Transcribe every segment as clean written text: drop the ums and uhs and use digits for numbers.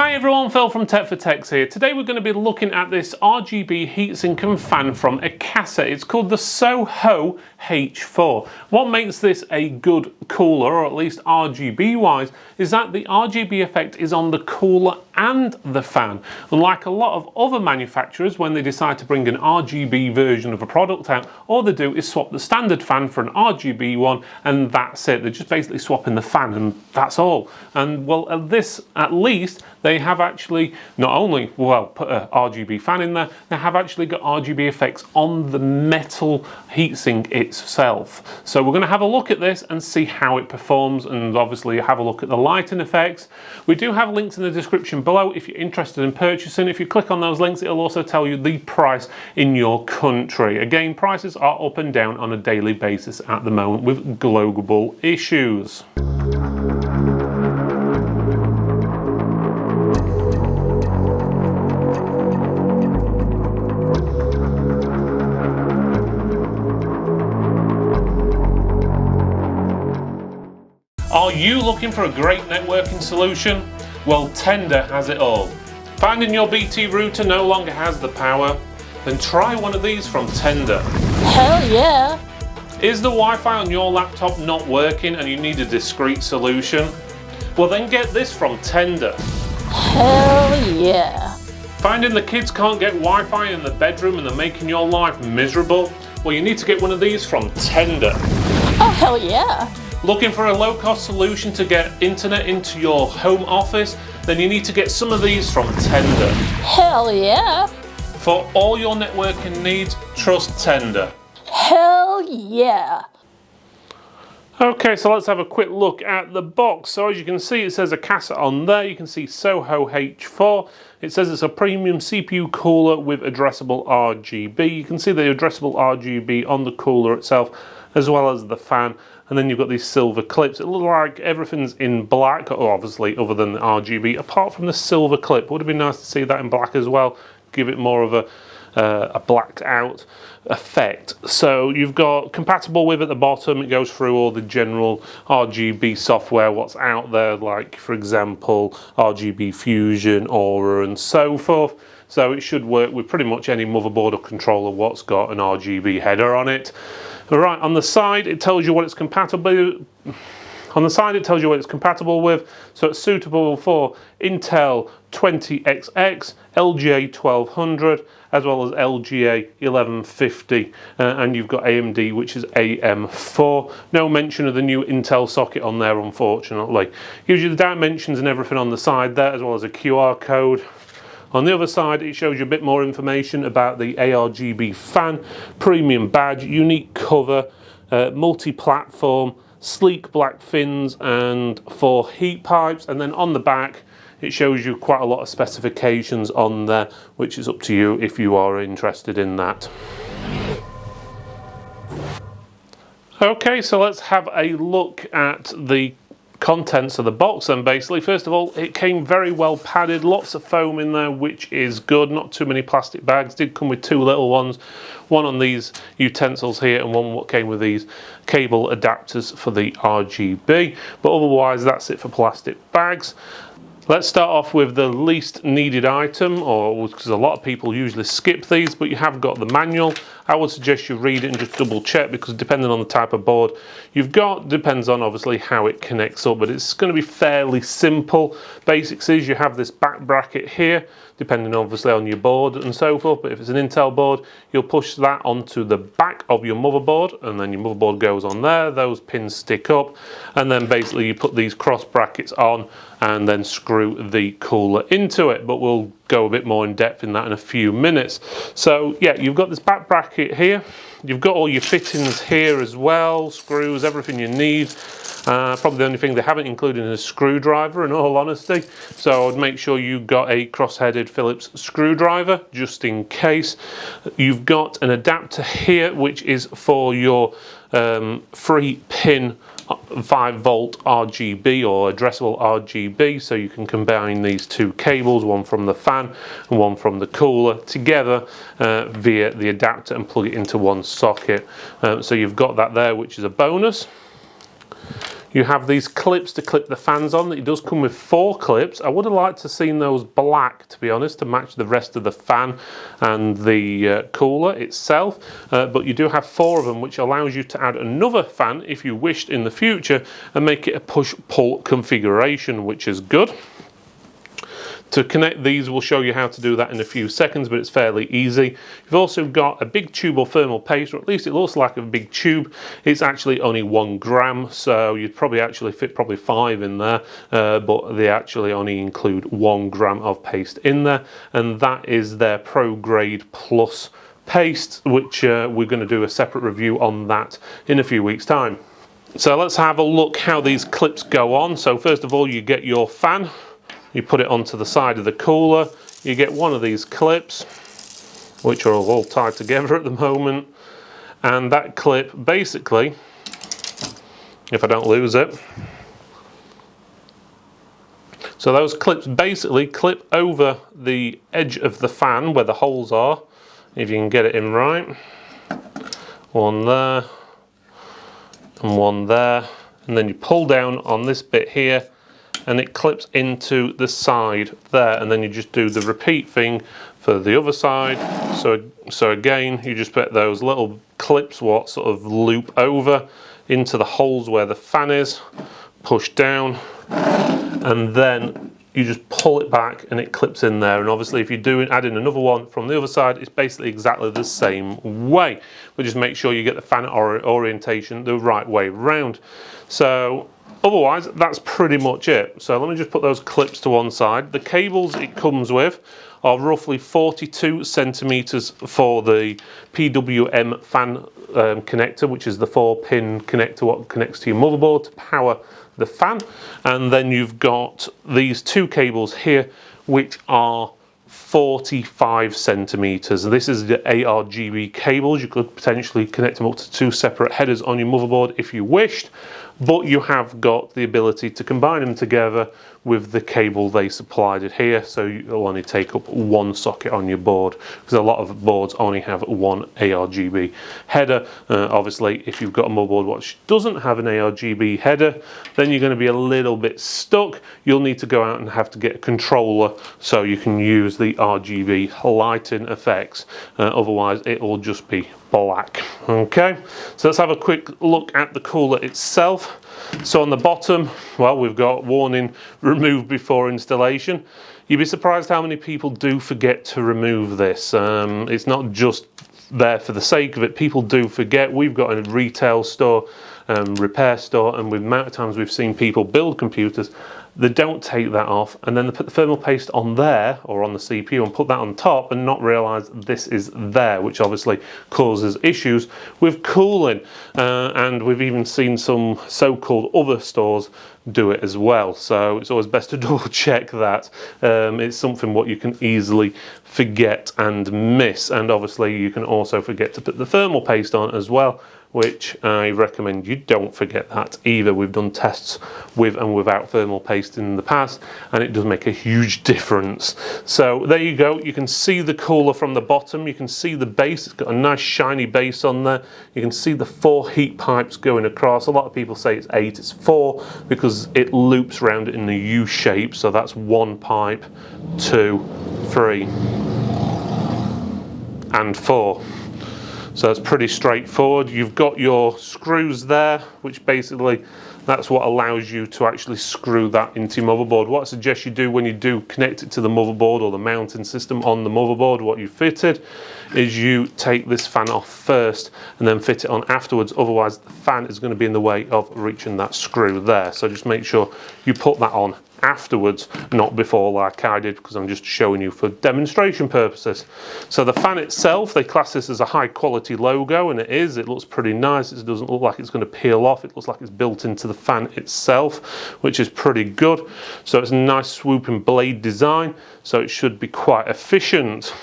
Hi everyone, Phil from Tech for Techs here. Today we're going to be looking at this RGB heatsink and fan from Akasa. It's called the Soho H4. What makes this a good cooler, or at least RGB wise, is that the RGB effect is on the cooler and the fan. Unlike a lot of other manufacturers, when they decide to bring an RGB version of a product out, all they do is swap the standard fan for an RGB one, and that's it. They're just basically swapping the fan, and that's all. And well, at least they have actually not only put a RGB fan in there, they have actually got RGB effects on the metal heatsink itself. So we're going to have a look at this and see how it performs, and obviously have a look at the lighting effects. We do have links in the description below if you're interested in purchasing. If you click on those links, it'll also tell you the price in your country. Again, prices are up and down on a daily basis at the moment with global issues. Are you looking for a great networking solution? Well, Tender has it all. Finding your BT router no longer has the power? Then try one of these from Tender. Hell yeah! Is the Wi-Fi on your laptop not working and you need a discreet solution? Well, then get this from Tender. Hell yeah! Finding the kids can't get Wi-Fi in the bedroom and they're making your life miserable? Well, you need to get one of these from Tender. Oh, hell yeah! Looking for a low-cost solution to get internet into your home office? Then you need to get some of these from Tender. Hell yeah! For all your networking needs, trust Tender. Hell yeah! Okay, so let's have a quick look at the box. So as you can see, it says Akasa on there. You can see Soho H4. It says it's a premium CPU cooler with addressable RGB. You can see the addressable RGB on the cooler itself, as well as the fan. And then you've got these silver clips. It looks like everything's in black, or obviously other than the RGB, apart from the silver clip. Would have been nice to see that in black as well. Give it more of a blacked out effect. So you've got compatible with at the bottom. It goes through all the general RGB software, what's out there, like for example RGB Fusion, Aura, and so forth. So it should work with pretty much any motherboard or controller what's got an RGB header on it. Right, on the side it tells you what it's compatible. On the side it tells you what it's compatible with. So it's suitable for Intel 20XX, LGA 1200, as well as LGA 1150, and you've got AMD, which is AM4. No mention of the new Intel socket on there, unfortunately. Gives you the dimensions and everything on the side there, as well as a QR code. On the other side, it shows you a bit more information about the ARGB fan, premium badge, unique cover, multi-platform, sleek black fins, and 4 heat pipes. And then on the back, it shows you quite a lot of specifications on there, which is up to you if you are interested in that. Okay, so let's have a look at the contents of the box then. Basically, first of all, it came very well padded, lots of foam in there, which is good, not too many plastic bags. Did come with 2 little ones, one on these utensils here and one what came with these cable adapters for the RGB, but otherwise that's it for plastic bags. Let's start off with the least needed item, or because a lot of people usually skip these, but you have got the manual. I would suggest you read it and just double check, because depending on the type of board you've got, depends on obviously how it connects up, but it's going to be fairly simple. Basics is you have this back bracket here, depending obviously on your board and so forth, but if it's an Intel board, you'll push that onto the back of your motherboard, and then your motherboard goes on there, those pins stick up, and then basically you put these cross brackets on and then screw the cooler into it, but we'll go a bit more in depth in that in a few minutes. So yeah, you've got this back bracket here, you've got all your fittings here as well, screws, everything you need. Probably the only thing they haven't included is a screwdriver, in all honesty, so I'd make sure you got a cross-headed Phillips screwdriver just in case. You've got an adapter here which is for your 3-pin 5-volt RGB or addressable RGB, so you can combine these 2 cables, one from the fan and one from the cooler, together via the adapter and plug it into one socket. So you've got that there, which is a bonus. You have these clips to clip the fans on. It does come with 4 clips. I would have liked to have seen those black, to be honest, to match the rest of the fan and the cooler itself. But you do have 4 of them, which allows you to add another fan if you wished in the future and make it a push-pull configuration, which is good. To connect these, we'll show you how to do that in a few seconds, but it's fairly easy. You've also got a big tube of thermal paste, or at least it looks like a big tube. It's actually only 1 gram, so you'd probably actually fit 5 in there, but they actually only include 1 gram of paste in there, and that is their Pro Grade Plus paste, which we're going to do a separate review on that in a few weeks' time. So let's have a look how these clips go on. So first of all, you get your fan. You put it onto the side of the cooler. You get one of these clips, which are all tied together at the moment. And that clip basically, if I don't lose it, so those clips basically clip over the edge of the fan where the holes are, if you can get it in right. One there, and one there. And then you pull down on this bit here, and it clips into the side there, and then you just do the repeat thing for the other side. So again, you just put those little clips what sort of loop over into the holes where the fan is, push down, and then you just pull it back and it clips in there. And obviously if you do add in another one from the other side, it's basically exactly the same way, but just make sure you get the fan orientation the right way round. So otherwise, that's pretty much it. So let me just put those clips to one side. The cables it comes with are roughly 42 centimeters for the PWM fan connector, which is the 4-pin connector what connects to your motherboard to power the fan. And then you've got these 2 cables here, which are 45 centimeters. This is the ARGB cables. You could potentially connect them up to 2 separate headers on your motherboard if you wished, but you have got the ability to combine them together with the cable they supplied it here, so you'll only take up 1 socket on your board, because a lot of boards only have 1 ARGB header. Obviously if you've got a motherboard which doesn't have an ARGB header, then you're going to be a little bit stuck. You'll need to go out and have to get a controller so you can use the RGB lighting effects, otherwise it will just be black. Okay, so let's have a quick look at the cooler itself. So on the bottom, well, we've got warning, remove before installation. You'd be surprised how many people do forget to remove this. It's not just there for the sake of it. People do forget. We've got a retail store, repair store, and with the amount of times we've seen people build computers, they don't take that off, and then they put the thermal paste on there or on the CPU and put that on top and not realize this is there, which obviously causes issues with cooling. And we've even seen some so-called other stores do it as well, so it's always best to double check that. It's something what you can easily forget and miss, and obviously you can also forget to put the thermal paste on as well, which I recommend you don't forget that either. We've done tests with and without thermal paste in the past, and it does make a huge difference. So there you go. You can see the cooler from the bottom. You can see the base. It's got a nice shiny base on there. You can see the 4 heat pipes going across. A lot of people say it's 8. It's 4 because it loops around in the U shape. So that's 1 pipe, 2, 3, and 4. So it's pretty straightforward. You've got your screws there, which basically that's what allows you to actually screw that into your motherboard. What I suggest you do when you do connect it to the motherboard or the mounting system on the motherboard, what you fitted, is you take this fan off first and then fit it on afterwards. Otherwise the fan is going to be in the way of reaching that screw there. So just make sure you put that on afterwards, not before like I did, because I'm just showing you for demonstration purposes. So the fan itself, they class this as a high quality logo, and it is. It looks pretty nice. It doesn't look like it's going to peel off. It looks like it's built into the fan itself, which is pretty good. So it's a nice swooping blade design, so it should be quite efficient.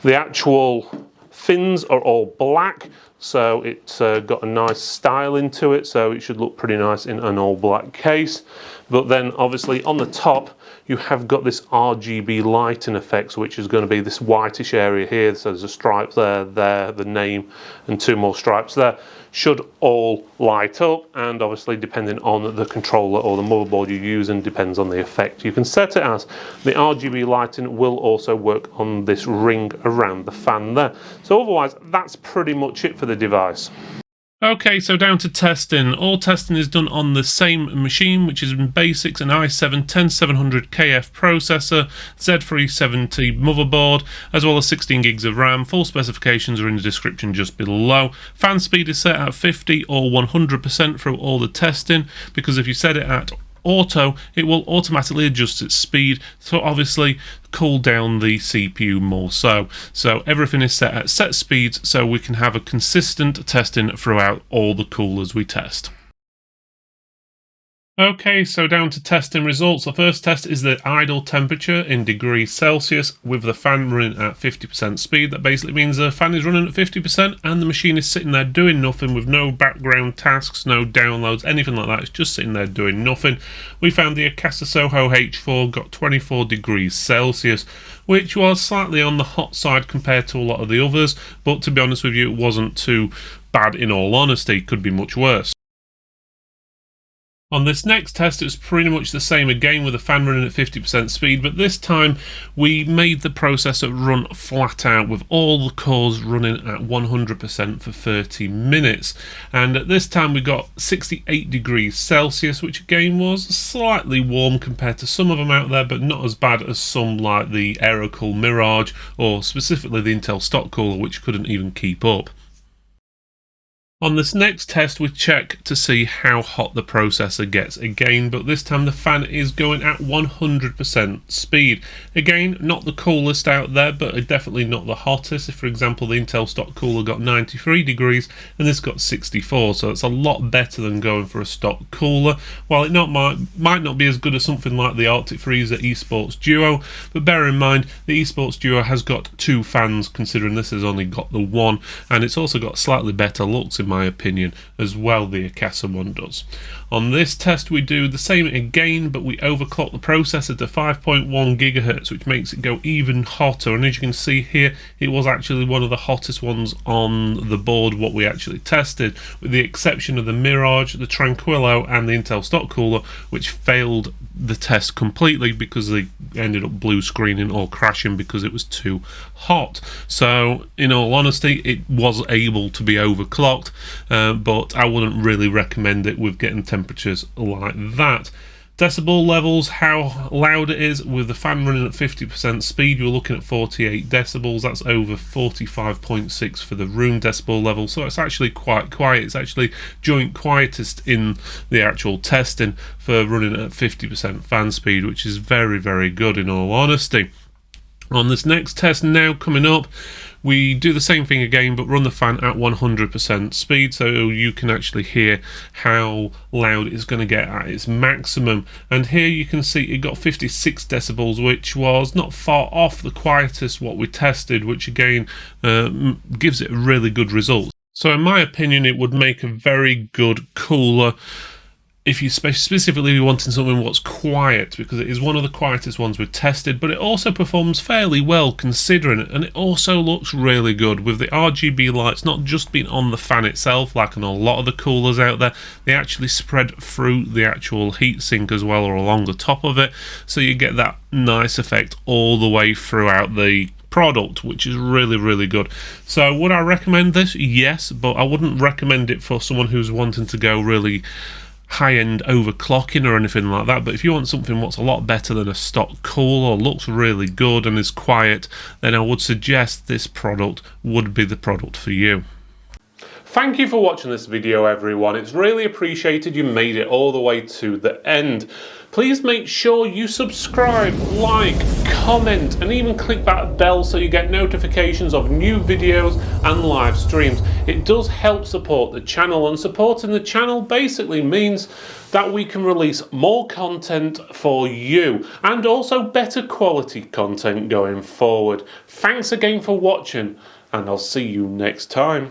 The actual fins are all black, so it's got a nice style into it, so it should look pretty nice in an all black case. But then obviously on the top you have got this RGB lighting effects, which is going to be this whitish area here. So there's a stripe there, the name, and 2 more stripes there. Should all light up, and obviously depending on the controller or the motherboard you use, and depends on the effect you can set it as. The RGB lighting will also work on this ring around the fan there. So otherwise, that's pretty much it for the device. Okay, so down to testing. All testing is done on the same machine, which is in basics an i7-10700KF processor, Z370 motherboard, as well as 16 gigs of RAM. Full specifications are in the description just below. Fan speed is set at 50 or 100% through all the testing, because if you set it at auto, it will automatically adjust its speed to obviously cool down the CPU more so. So everything is set at set speeds, so we can have a consistent testing throughout all the coolers we test. Okay, so down to testing results. The first test is the idle temperature in degrees Celsius with the fan running at 50% speed. That basically means the fan is running at 50% and the machine is sitting there doing nothing with no background tasks, no downloads, anything like that. It's just sitting there doing nothing. We found the Akasa Soho H4 got 24 degrees Celsius, which was slightly on the hot side compared to a lot of the others, but to be honest with you, it wasn't too bad in all honesty. It could be much worse. On this next test, it was pretty much the same again with the fan running at 50% speed, but this time we made the processor run flat out with all the cores running at 100% for 30 minutes. And at this time we got 68 degrees Celsius, which again was slightly warm compared to some of them out there, but not as bad as some like the Aerocool Mirage or specifically the Intel stock cooler, which couldn't even keep up. On this next test, we check to see how hot the processor gets again, but this time the fan is going at 100% speed. Again, not the coolest out there, but definitely not the hottest. If, for example, the Intel stock cooler got 93 degrees and this got 64, so it's a lot better than going for a stock cooler. While it might not be as good as something like the Arctic Freezer Esports Duo, but bear in mind the Esports Duo has got 2 fans, considering this has only got the 1, and it's also got slightly better looks in my opinion as well, the Akasa one does. On this test we do the same again, but we overclock the processor to 5.1 GHz, which makes it go even hotter, and as you can see here, it was actually one of the hottest ones on the board what we actually tested, with the exception of the Mirage, the Tranquillo and the Intel stock cooler, which failed the test completely because they ended up blue screening or crashing because it was too hot. So in all honesty, it was able to be overclocked, but I wouldn't really recommend it with getting temperatures like that. Decibel levels, how loud it is with the fan running at 50% speed, you're looking at 48 decibels. That's over 45.6 for the room decibel level, so it's actually quite quiet. It's actually joint quietest in the actual testing for running at 50% fan speed, which is very, very good in all honesty. On this next test now coming up, we do the same thing again, but run the fan at 100% speed, so you can actually hear how loud it's going to get at its maximum. And here you can see it got 56 decibels, which was not far off the quietest what we tested, which again gives it a really good result. So in my opinion, it would make a very good cooler if you specifically wanting something what's quiet, because it is one of the quietest ones we've tested, but it also performs fairly well considering it, and it also looks really good with the RGB lights not just being on the fan itself like on a lot of the coolers out there. They actually spread through the actual heatsink as well, or along the top of it, so you get that nice effect all the way throughout the product, which is really, really good. So would I recommend this? Yes, but I wouldn't recommend it for someone who's wanting to go really high-end overclocking or anything like that. But if you want something what's a lot better than a stock cooler, looks really good and is quiet, then I would suggest this product would be the product for you. Thank you for watching this video, everyone. It's really appreciated you made it all the way to the end. Please make sure you subscribe, like, comment, and even click that bell so you get notifications of new videos and live streams. It does help support the channel, and supporting the channel basically means that we can release more content for you, and also better quality content going forward. Thanks again for watching, and I'll see you next time.